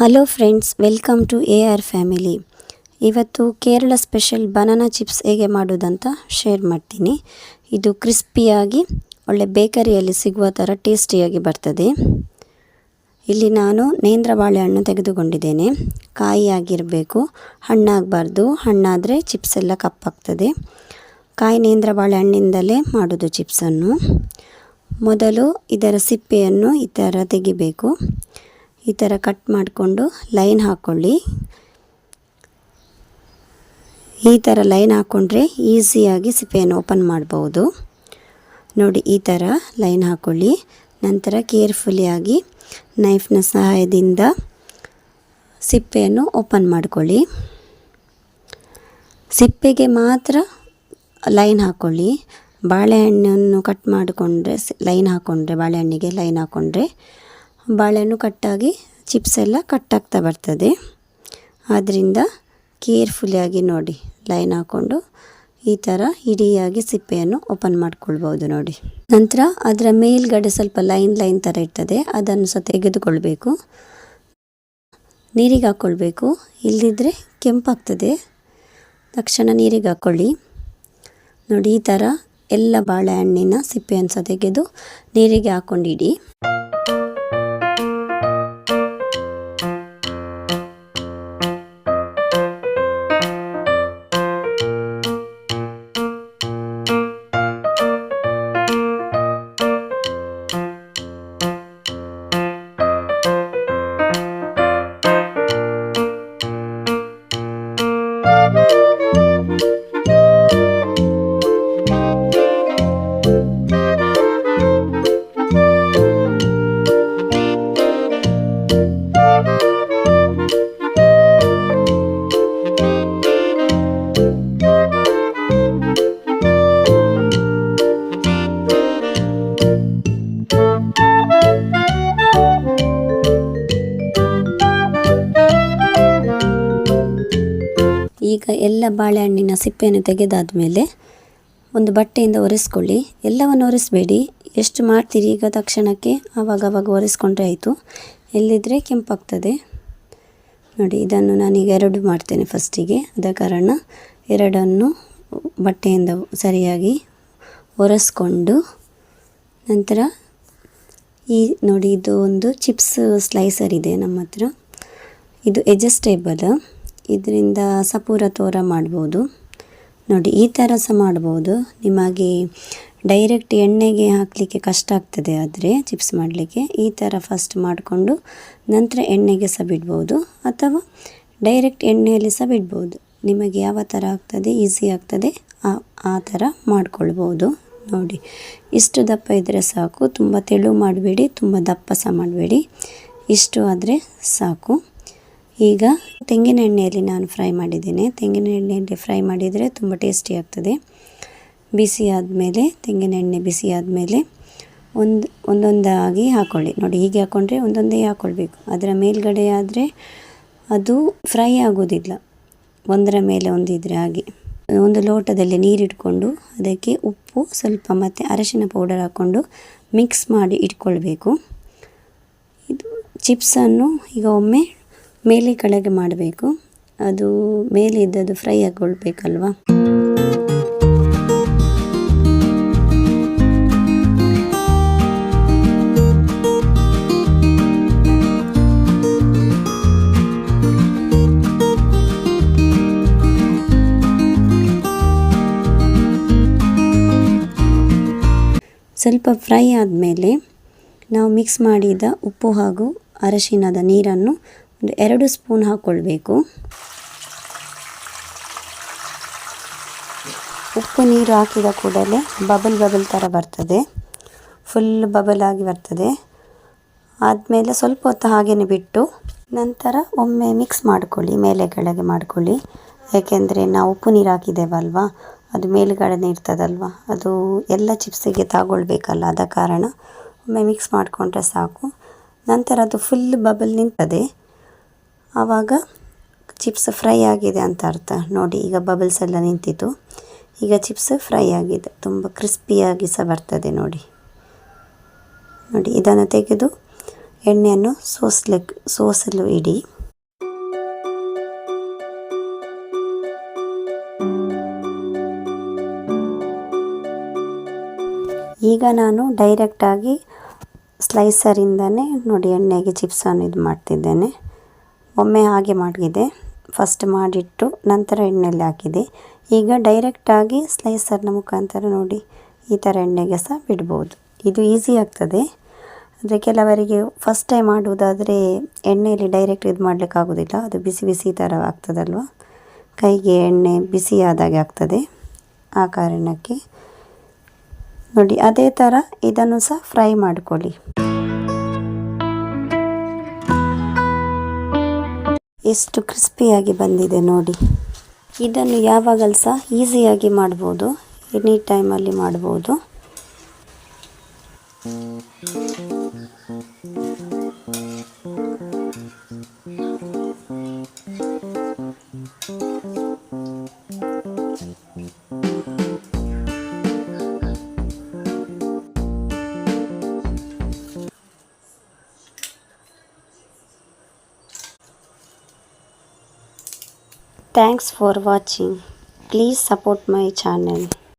Hello friends, welcome to AR family. ಇವತ್ತು Kerala special banana chips ಹೇಗೆ ಮಾಡೋದಂತ ಶೇರ್ ಮಾಡ್ತೀನಿ. ಇದು ಕ್ರಿಸ್ಪಿಯಾಗಿ ಒಳ್ಳೆ ಬೇಕರಿಯಲ್ಲಿ ಸಿಗುವ ಥರ ಟೇಸ್ಟಿಯಾಗಿ ಬರ್ತದೆ. ಇಲ್ಲಿ ನಾನು ನೇಂದ್ರ ಬಾಳೆಹಣ್ಣು ತೆಗೆದುಕೊಂಡಿದ್ದೇನೆ. ಕಾಯಿ ಆಗಿರಬೇಕು, ಹಣ್ಣಾಗಬಾರ್ದು. ಹಣ್ಣಾದರೆ ಚಿಪ್ಸ್ ಎಲ್ಲ ಕಪ್ಪಾಗ್ತದೆ. ಕಾಯಿ ನೇಂದ್ರ ಬಾಳೆಹಣ್ಣಿಂದಲೇ ಮಾಡೋದು ಚಿಪ್ಸನ್ನು. ಮೊದಲು ಇದರ ಸಿಪ್ಪೆಯನ್ನು ಈ ಥರ ತೆಗಿಬೇಕು. ಈ ಥರ ಕಟ್ ಮಾಡಿಕೊಂಡು ಲೈನ್ ಹಾಕ್ಕೊಳ್ಳಿ. ಈ ಥರ ಲೈನ್ ಹಾಕ್ಕೊಂಡ್ರೆ ಈಸಿಯಾಗಿ ಸಿಪ್ಪೆಯನ್ನು ಓಪನ್ ಮಾಡ್ಬೋದು. ನೋಡಿ, ಈ ಥರ ಲೈನ್ ಹಾಕ್ಕೊಳ್ಳಿ. ನಂತರ ಕೇರ್ಫುಲಿಯಾಗಿ ನೈಫ್ನ ಸಹಾಯದಿಂದ ಸಿಪ್ಪೆಯನ್ನು ಓಪನ್ ಮಾಡ್ಕೊಳ್ಳಿ. ಸಿಪ್ಪೆಗೆ ಮಾತ್ರ ಲೈನ್ ಹಾಕ್ಕೊಳ್ಳಿ. ಬಾಳೆಹಣ್ಣನ್ನು ಕಟ್ ಮಾಡಿಕೊಂಡ್ರೆ ಬಾಳೆಹಣ್ಣಿಗೆ ಲೈನ್ ಹಾಕ್ಕೊಂಡ್ರೆ ಬಾಳೆಹಣ್ಣು ಕಟ್ಟಾಗಿ ಚಿಪ್ಸ್ ಎಲ್ಲ ಕಟ್ಟಾಗ್ತಾ ಬರ್ತದೆ. ಆದ್ದರಿಂದ ಕೇರ್ಫುಲ್ಲಿಯಾಗಿ ನೋಡಿ, ಲೈನ್ ಹಾಕ್ಕೊಂಡು ಈ ಥರ ಇಡಿಯಾಗಿ ಸಿಪ್ಪೆಯನ್ನು ಓಪನ್ ಮಾಡ್ಕೊಳ್ಬೋದು. ನೋಡಿ, ನಂತರ ಅದರ ಮೇಲ್ಗಡೆ ಸ್ವಲ್ಪ ಲೈನ್ ಥರ ಇರ್ತದೆ, ಅದನ್ನು ಸಹ ತೆಗೆದುಕೊಳ್ಬೇಕು. ನೀರಿಗೆ ಹಾಕ್ಕೊಳ್ಬೇಕು, ಇಲ್ಲದಿದ್ದರೆ ಕೆಂಪಾಗ್ತದೆ. ತಕ್ಷಣ ನೀರಿಗೆ ಹಾಕ್ಕೊಳ್ಳಿ. ನೋಡಿ, ಈ ಥರ ಎಲ್ಲ ಬಾಳೆಹಣ್ಣಿನ ಸಿಪ್ಪೆಯನ್ನು ಸಹ ತೆಗೆದು ನೀರಿಗೆ ಹಾಕ್ಕೊಂಡಿಡಿ. ಈಗ ಎಲ್ಲ ಬಾಳೆಹಣ್ಣಿನ ಸಿಪ್ಪೆಯನ್ನು ತೆಗೆದಾದ ಮೇಲೆ ಒಂದು ಬಟ್ಟೆಯಿಂದ ಒರೆಸ್ಕೊಳ್ಳಿ. ಎಲ್ಲವನ್ನು ಒರೆಸಬೇಡಿ, ಎಷ್ಟು ಮಾಡ್ತೀರಿ ಈಗ ತಕ್ಷಣಕ್ಕೆ ಆವಾಗ ಒರೆಸ್ಕೊಂಡ್ರೆ ಆಯಿತು. ಎಲ್ಲಿದ್ದರೆ ಕೆಂಪಾಗ್ತದೆ. ನೋಡಿ, ಇದನ್ನು ನಾನೀಗ 2 ಮಾಡ್ತೇನೆ ಫಸ್ಟಿಗೆ. ಆದ ಕಾರಣ 2 ಬಟ್ಟೆಯಿಂದ ಸರಿಯಾಗಿ ಒರೆಸ್ಕೊಂಡು ನಂತರ ನೋಡಿ, ಇದು ಒಂದು ಚಿಪ್ಸ್ ಸ್ಲೈಸರ್ ಇದೆ ನಮ್ಮ ಹತ್ರ. ಇದು ಅಡ್ಜಸ್ಟೇಬಲ್. ಇದರಿಂದ ಸಪೂರ ತೋರ ಮಾಡ್ಬೋದು. ನೋಡಿ, ಈ ಥರ ಸಹ ಮಾಡ್ಬೋದು. ನಿಮಗೆ ಡೈರೆಕ್ಟ್ ಎಣ್ಣೆಗೆ ಹಾಕಲಿಕ್ಕೆ ಕಷ್ಟ ಆಗ್ತದೆ ಆದರೆ ಚಿಪ್ಸ್ ಮಾಡಲಿಕ್ಕೆ ಈ ಥರ ಫಸ್ಟ್ ಮಾಡಿಕೊಂಡು ನಂತರ ಎಣ್ಣೆಗೆ ಸಹ ಬಿಡ್ಬೋದು, ಅಥವಾ ಡೈರೆಕ್ಟ್ ಎಣ್ಣೆಯಲ್ಲಿ ಸಹ ಬಿಡ್ಬೋದು. ನಿಮಗೆ ಯಾವ ಥರ ಆಗ್ತದೆ, ಈಸಿ ಆಗ್ತದೆ ಆ ಥರ ಮಾಡ್ಕೊಳ್ಬೋದು. ನೋಡಿ, ಇಷ್ಟು ದಪ್ಪ ಇದ್ದರೆ ಸಾಕು. ತುಂಬ ತೆಳು ಮಾಡಬೇಡಿ, ತುಂಬ ದಪ್ಪ ಸಹ ಮಾಡಬೇಡಿ. ಇಷ್ಟು ಆದರೆ ಸಾಕು. ಈಗ ತೆಂಗಿನ ಎಣ್ಣೆಯಲ್ಲಿ ನಾನು ಫ್ರೈ ಮಾಡಿದ್ದೇನೆ. ತೆಂಗಿನ ಎಣ್ಣೆಯಲ್ಲಿ ಫ್ರೈ ಮಾಡಿದರೆ ತುಂಬ ಟೇಸ್ಟಿ ಆಗ್ತದೆ. ಬಿಸಿ ಆದಮೇಲೆ ತೆಂಗಿನ ಎಣ್ಣೆ ಬಿಸಿ ಆದಮೇಲೆ ಒಂದೊಂದಾಗಿ ಹಾಕ್ಕೊಳ್ಳಿ. ನೋಡಿ, ಹೀಗೆ ಹಾಕ್ಕೊಂಡ್ರೆ ಒಂದೊಂದೇ ಹಾಕ್ಕೊಳ್ಬೇಕು. ಅದರ ಮೇಲ್ಗಡೆ ಆದರೆ ಅದು ಫ್ರೈ ಆಗೋದಿಲ್ಲ. ಒಂದರ ಮೇಲೆ ಒಂದಿದ್ರೆ ಹಾಗೆ. ಒಂದು ಲೋಟದಲ್ಲಿ ನೀರಿಟ್ಕೊಂಡು ಅದಕ್ಕೆ ಉಪ್ಪು ಸ್ವಲ್ಪ ಮತ್ತು ಅರಶಿನ ಪೌಡರ್ ಹಾಕ್ಕೊಂಡು ಮಿಕ್ಸ್ ಮಾಡಿ ಇಟ್ಕೊಳ್ಬೇಕು. ಇದು ಚಿಪ್ಸನ್ನು ಈಗ ಒಮ್ಮೆ ಮೇಲೆ ಕೆಳಗೆ ಮಾಡಬೇಕು. ಅದು ಮೇಲೆ ಇದ್ದದ್ದು ಫ್ರೈ ಆಗಿಕೊಳ್ಬೇಕಲ್ವ. ಸ್ವಲ್ಪ ಫ್ರೈ ಆದಮೇಲೆ ನಾವು ಮಿಕ್ಸ್ ಮಾಡಿದ ಉಪ್ಪು ಹಾಗೂ ಅರಶಿನದ ನೀರನ್ನು ಒಂದು 2 ಸ್ಪೂನ್ ಹಾಕ್ಕೊಳ್ಬೇಕು. ಉಪ್ಪು ನೀರು ಹಾಕಿದ ಕೂಡಲೇ ಬಬಲ್ ಥರ ಬರ್ತದೆ. ಫುಲ್ ಬಬಲ್ ಆಗಿ ಬರ್ತದೆ. ಆದಮೇಲೆ ಸ್ವಲ್ಪ ಹೊತ್ತು ಹಾಗೇ ಬಿಟ್ಟು ನಂತರ ಒಮ್ಮೆ ಮಿಕ್ಸ್ ಮಾಡ್ಕೊಳ್ಳಿ, ಮೇಲೆ ಕೆಳಗೆ ಮಾಡ್ಕೊಳ್ಳಿ. ಯಾಕೆಂದರೆ ನಾವು ಉಪ್ಪು ನೀರು ಹಾಕಿದ್ದೇವಲ್ವ, ಅದು ಮೇಲುಗಡೆ ಇರ್ತದಲ್ವ, ಅದು ಎಲ್ಲ ಚಿಪ್ಸಿಗೆ ತಗೊಳ್ಬೇಕಲ್ಲ. ಆದ ಕಾರಣ ಒಮ್ಮೆ ಮಿಕ್ಸ್ ಮಾಡಿಕೊಂಡ್ರೆ ಸಾಕು. ನಂತರ ಅದು ಫುಲ್ ಬಬಲ್ ನಿಂತದೆ, ಆವಾಗ ಚಿಪ್ಸ್ ಫ್ರೈ ಆಗಿದೆ ಅಂತ ಅರ್ಥ. ನೋಡಿ, ಈಗ ಬಬಲ್ಸ್ ಎಲ್ಲ ನಿಂತಿತ್ತು. ಈಗ ಚಿಪ್ಸ್ ಫ್ರೈ ಆಗಿದೆ, ತುಂಬ ಕ್ರಿಸ್ಪಿಯಾಗಿ ಸಹ ಬರ್ತದೆ. ನೋಡಿ, ಇದನ್ನು ತೆಗೆದು ಎಣ್ಣೆಯನ್ನು ಸೋಸಲು ಇಡಿ. ಈಗ ನಾನು ಡೈರೆಕ್ಟಾಗಿ ಸ್ಲೈಸರಿಂದನೇ ನೋಡಿ ಎಣ್ಣೆಗೆ ಚಿಪ್ಸನ್ನು ಇದು ಮಾಡ್ತಿದ್ದೇನೆ. ಒಮ್ಮೆ ಹಾಗೆ ಮಾಡಿದೆ, ಫಸ್ಟ್ ಮಾಡಿಟ್ಟು ನಂತರ ಎಣ್ಣೆಯಲ್ಲಿ ಹಾಕಿದೆ. ಈಗ ಡೈರೆಕ್ಟಾಗಿ ಸ್ಲೈಸರ್ನ ಮುಖಾಂತರ ನೋಡಿ ಈ ಥರ ಎಣ್ಣೆಗೆ ಸಹ ಬಿಡ್ಬೋದು. ಇದು ಈಸಿ ಆಗ್ತದೆ. ಅಂದರೆ ಕೆಲವರಿಗೆ ಫಸ್ಟ್ ಟೈಮ್ ಮಾಡುವುದಾದರೆ ಎಣ್ಣೆಯಲ್ಲಿ ಡೈರೆಕ್ಟ್ ಇದು ಮಾಡಲಿಕ್ಕಾಗೋದಿಲ್ಲ, ಅದು ಬಿಸಿ ಬಿಸಿ ಥರ ಆಗ್ತದಲ್ವ, ಕೈಗೆ ಎಣ್ಣೆ ಬಿಸಿ ಆದಾಗೆ ಆಗ್ತದೆ. ಆ ಕಾರಣಕ್ಕೆ ನೋಡಿ ಅದೇ ಥರ ಇದನ್ನು ಸಹ ಫ್ರೈ ಮಾಡಿಕೊಳ್ಳಿ. ಎಷ್ಟು ಕ್ರಿಸ್ಪಿಯಾಗಿ ಬಂದಿದೆ ನೋಡಿ. ಇದನ್ನು ಯಾವಾಗಲೂ ಸಹ ಈಸಿಯಾಗಿ ಮಾಡ್ಬೋದು, ಎನಿ ಟೈಮಲ್ಲಿ ಮಾಡ್ಬೋದು. Thanks for watching. Please support my channel.